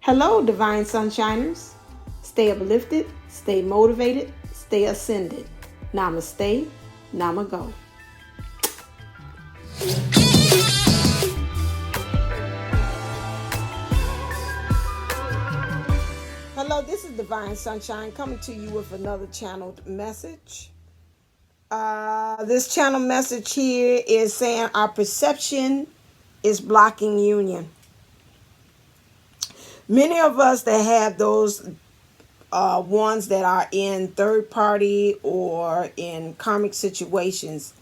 Hello, Divine Sunshiners. Stay uplifted, stay motivated, stay ascended. Namaste, Namago. Hello, this is Divine Sunshine coming to you with another channeled message. This channel message here is saying our perception is blocking union. Many of us that have those ones that are in third party or in karmic situations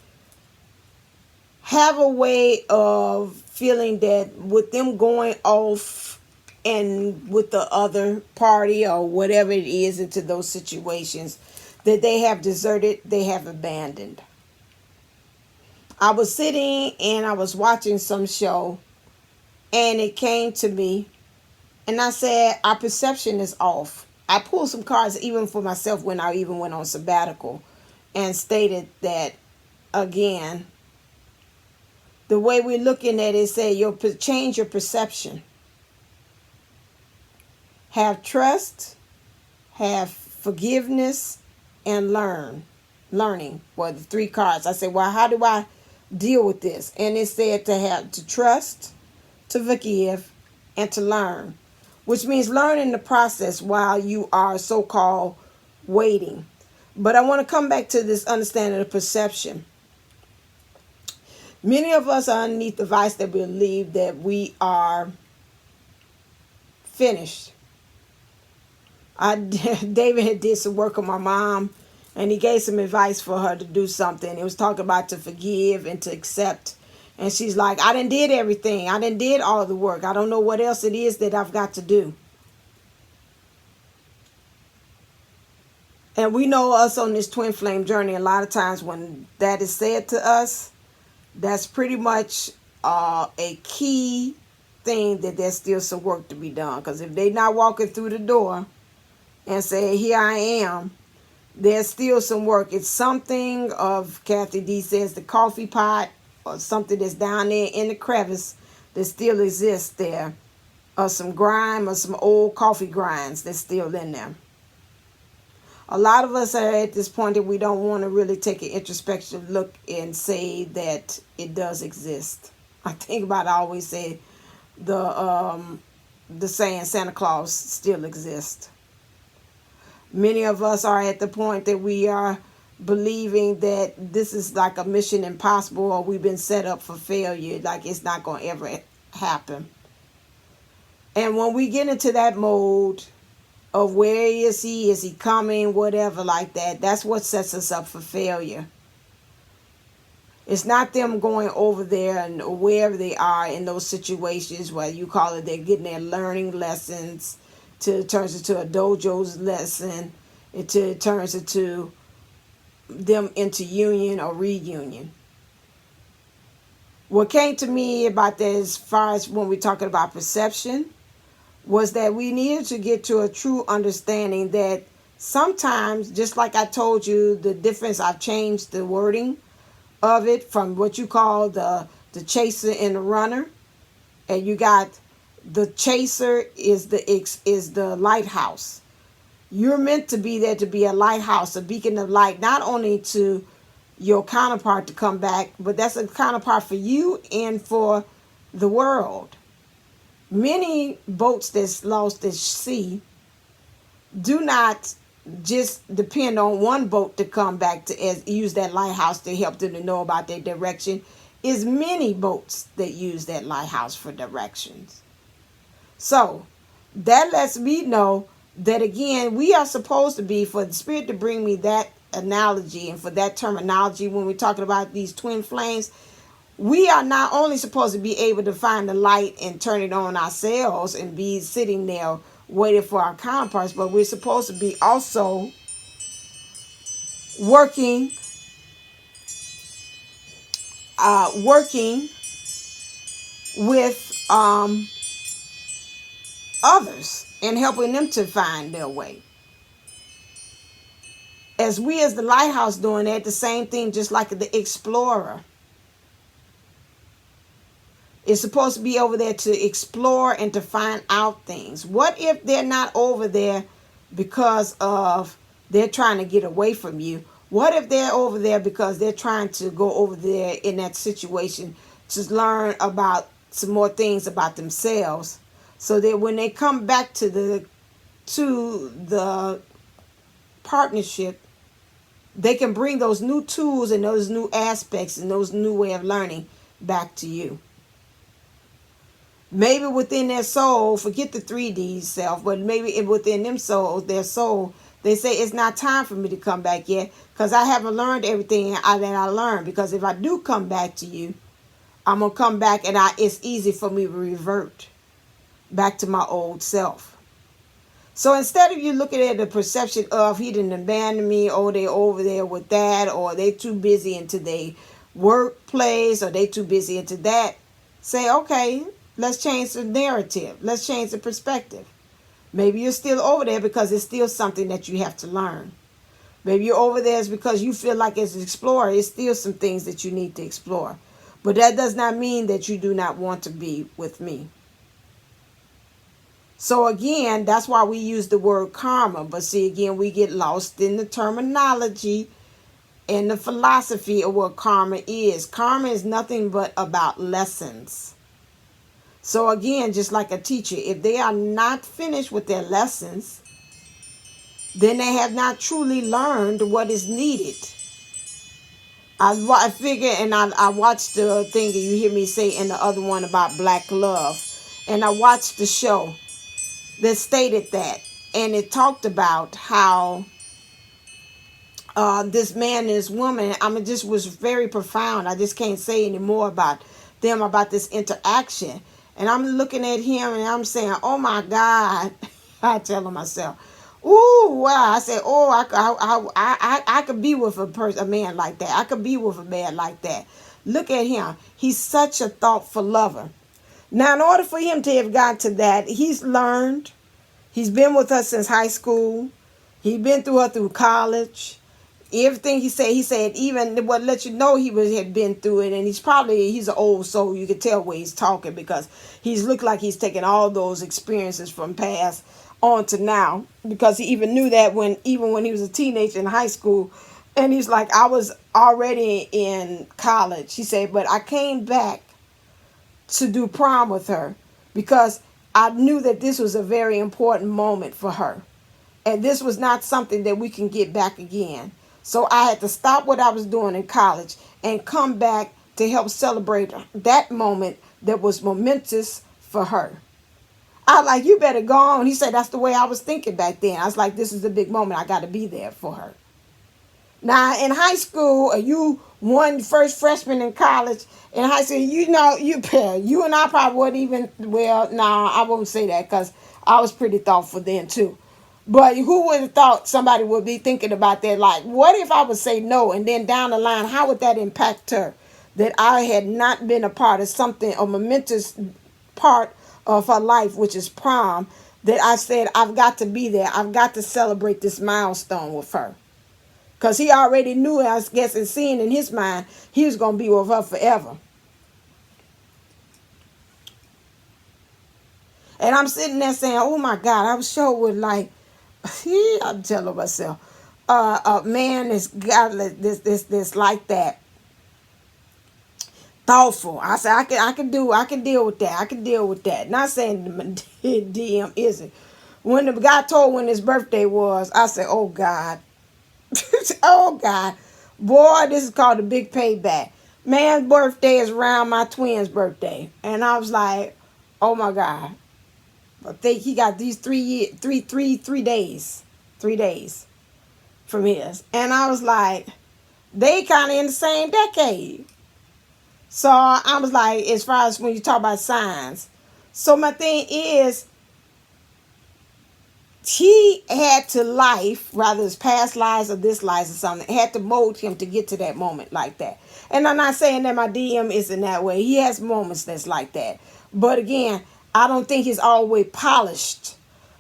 have a way of feeling that with them going off and with the other party or whatever it is into those situations that they have deserted, they have abandoned. I was sitting and I was watching some show and it came to me and I said, our perception is off. I pulled some cards even for myself when I even went on sabbatical and stated that, again, the way we're looking at it, say, change your perception. Have trust, have forgiveness, and learning. Well, the three cards. I said, well, how do I deal with this? And it said to trust, to forgive, and to learn. Which means learning the process while you are so-called waiting. But I want to come back to this understanding of perception. Many of us are underneath the vice that believe that we are finished. David had did some work on my mom, and he gave some advice for her to do something. It was talking about to forgive and to accept. And she's like, I done did everything. I done did all the work. I don't know what else it is that I've got to do. And we know us on this twin flame journey, a lot of times when that is said to us, that's pretty much a key thing that there's still some work to be done. Because if they're not walking through the door and say, here I am, there's still some work. It's something of, Kathy D says, the coffee pot, or something that's down there in the crevice that still exists there, or some grime or some old coffee grinds that's still in there. A lot of us are at this point that we don't want to really take an introspective look and say that it does exist. I think about it, I always say the saying Santa Claus still exists. Many of us are at the point that we are believing that this is like a mission impossible, or we've been set up for failure, like it's not going to ever happen. And when we get into that mode of where is he coming, whatever like that, that's what sets us up for failure. It's not them going over there and wherever they are in those situations where you call it they're getting their learning lessons, it turns into a dojo's lesson, it turns into them into union or reunion. What came to me about that, as far as when we're talking about perception, was that we needed to get to a true understanding that sometimes, just like I told you, the difference, I've changed the wording of it from what you call the chaser and the runner, and you got the chaser is the lighthouse. You're meant to be there to be a lighthouse, a beacon of light, not only to your counterpart to come back, but that's a counterpart for you and for the world. Many boats that's lost at sea do not just depend on one boat to come back to use that lighthouse to help them to know about their direction. It's many boats that use that lighthouse for directions. So that lets me know that, again, we are supposed to be, for the spirit to bring me that analogy and for that terminology when we're talking about these twin flames, we are not only supposed to be able to find the light and turn it on ourselves and be sitting there waiting for our counterparts, but we're supposed to be also working with others and helping them to find their way. As we as the lighthouse doing that, the same thing, just like the explorer. It's supposed to be over there to explore and to find out things. What if they're not over there because of they're trying to get away from you? What if they're over there because they're trying to go over there in that situation to learn about some more things about themselves, so that when they come back to the partnership, they can bring those new tools and those new aspects and those new way of learning back to you. Maybe within their soul, forget the 3D self, but maybe within them soul, their soul, they say it's not time for me to come back yet because I haven't learned everything that I learned. Because if I do come back to you, I'm going to come back and it's easy for me to revert back to my old self. So instead of you looking at the perception of he didn't abandon me, or they over there with that, or they too busy into their workplace, or they too busy into that, say, okay, let's change the narrative. Let's change the perspective. Maybe you're still over there because it's still something that you have to learn. Maybe you're over there is because you feel like as an explorer, it's still some things that you need to explore. But that does not mean that you do not want to be with me. So again, that's why we use the word karma. But see, again, we get lost in the terminology and the philosophy of what karma is. Karma is nothing but about lessons. So again, just like a teacher, if they are not finished with their lessons, then they have not truly learned what is needed. I figure, and I watched the thing that you hear me say in the other one about black love. And I watched the show that stated that. And it talked about how this man and this woman, I mean, just was very profound. I just can't say any more about them, about this interaction. And I'm looking at him and I'm saying, oh my God. I tell myself, ooh, wow. I said, oh, I could be with a man like that. I could be with a man like that. Look at him. He's such a thoughtful lover. Now, in order for him to have got to that, he's learned. He's been with us since high school. He's been through her through college. Everything he said, even what let you know had been through it. And he's an old soul. You can tell where he's talking because he's looked like he's taken all those experiences from past on to now, because he even knew that when he was a teenager in high school. And he's like, I was already in college. He said, but I came back to do prom with her because I knew that this was a very important moment for her. And this was not something that we can get back again. So I had to stop what I was doing in college and come back to help celebrate that moment that was momentous for her. I was like, you better go on. He said, that's the way I was thinking back then. I was like, this is a big moment. I got to be there for her. Now, in high school, you first freshman in college, in high school, you and I probably wouldn't even, I won't say that because I was pretty thoughtful then too. But who would have thought somebody would be thinking about that? Like, what if I would say no? And then down the line, how would that impact her? That I had not been a part of something, a momentous part of her life, which is prom, that I said, I've got to be there. I've got to celebrate this milestone with her. Because he already knew, I guess, and seeing in his mind, he was going to be with her forever. And I'm sitting there saying, oh my God, I was sure with like, I'm telling myself, a man is got this like that, thoughtful. I said I can deal with that. I can deal with that. Not saying the DM isn't. When the guy told when his birthday was, I said, oh God, oh God, boy, this is called a big payback. Man's birthday is around my twin's birthday, and I was like, oh my God. I think he got these 3 days from his. And I was like, they kind of in the same decade. So I was like, as far as when you talk about signs. So my thing is, he had to life, rather his past lives or this lives or something, had to mold him to get to that moment like that. And I'm not saying that my DM isn't that way. He has moments that's like that. But again, I don't think he's all the way polished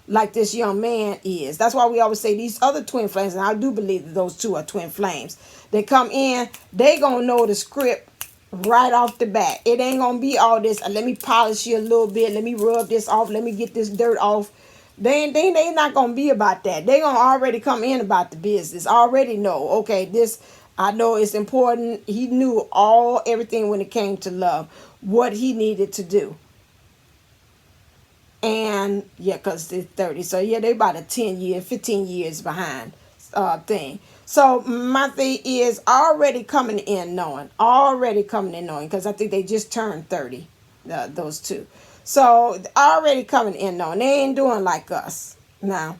like this young man is. That's why we always say these other twin flames, and I do believe that those two are twin flames. They come in, they going to know the script right off the bat. It ain't gonna be all this, let me polish you a little bit, let me rub this off, let me get this dirt off. They not gonna be about that. They gonna already come in about the business. Already know, okay, this, I know it's important. He knew everything when it came to love, what he needed to do. And yeah, because they're 30. So yeah, they about a 15 years behind thing. So my thing is already coming in knowing. Because I think they just turned 30, those two. So already coming in knowing. They ain't doing like us. Now,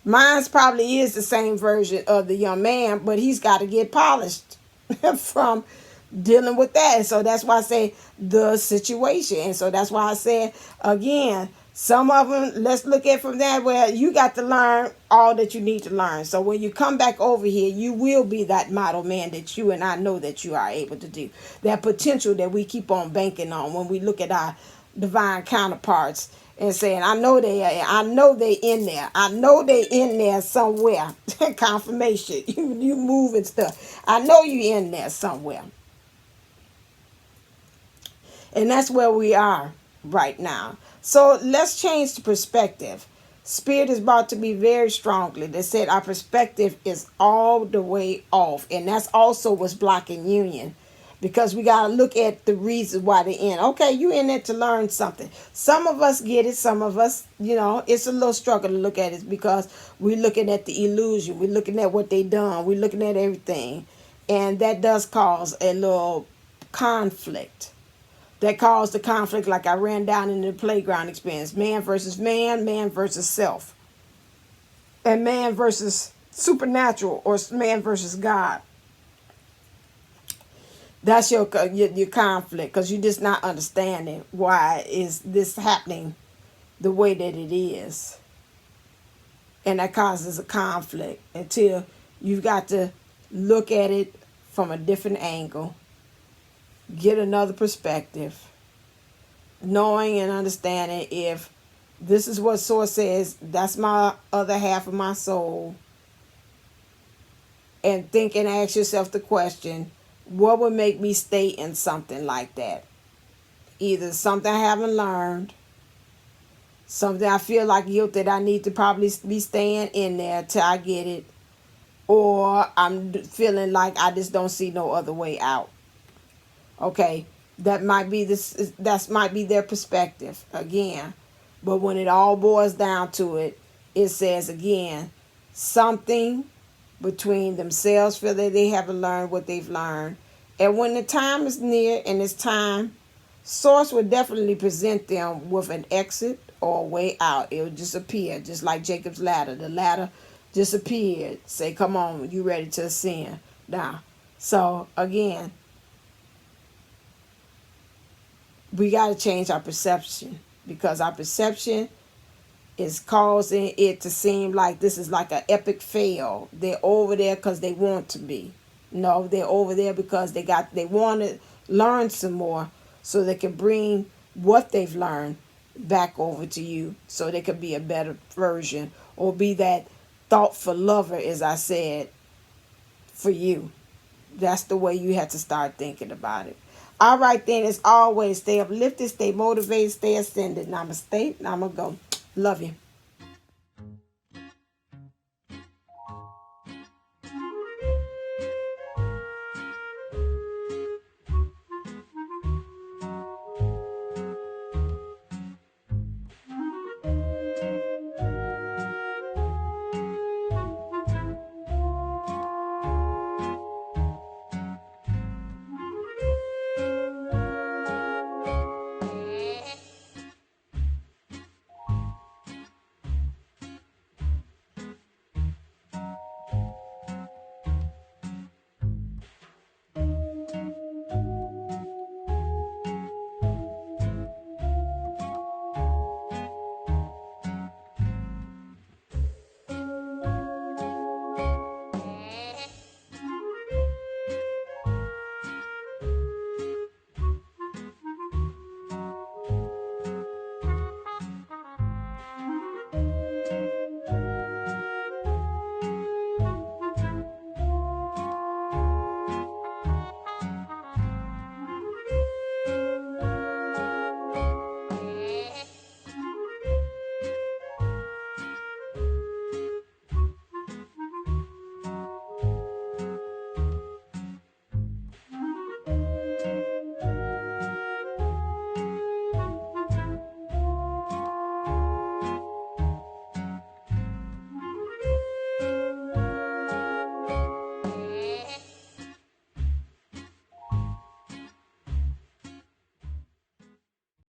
mine's probably is the same version of the young man, but he's got to get polished from dealing with that. And so that's why I say the situation. And so that's why I said, again, some of them, let's look at from that where you got to learn all that you need to learn. So when you come back over here, you will be that model man that you and I know that you are able to do. That potential that we keep on banking on when we look at our divine counterparts and saying, I know they in there. I know they in there somewhere. Confirmation. You moving stuff. I know you in there somewhere. And that's where we are right now. So let's change the perspective. Spirit is about to be very strongly. They said our perspective is all the way off. And that's also what's blocking union. Because we got to look at the reasons why they're in. Okay, you in there to learn something. Some of us get it. Some of us, it's a little struggle to look at it because we're looking at the illusion. We're looking at what they done. We're looking at everything. And that does cause a little conflict. That caused the conflict like I ran down in the playground experience. Man versus man, man versus self. And man versus supernatural or man versus God. That's your conflict because you're just not understanding why is this happening the way that it is. And that causes a conflict until you've got to look at it from a different angle. Get another perspective, knowing and understanding if this is what Source says, that's my other half of my soul. And think and ask yourself the question, what would make me stay in something like that? Either something I haven't learned, something I feel like guilt that I need to probably be staying in there till I get it, or I'm feeling like I just don't see no other way out. Okay, that might be their perspective again. But when it all boils down to it, it says again, something between themselves feel that they haven't learned what they've learned. And when the time is near and it's time, Source will definitely present them with an exit or a way out. It will just appear, just like Jacob's ladder. The ladder just appeared. Say, come on, you ready to ascend now. So again, we got to change our perception because our perception is causing it to seem like this is like an epic fail. They're over there because they want to be. No, they're over there because they want to learn some more so they can bring what they've learned back over to you so they can be a better version or be that thoughtful lover, as I said, for you. That's the way you have to start thinking about it. All right, then, as always, stay uplifted, stay motivated, stay ascended. Namaste. Namago. Love you.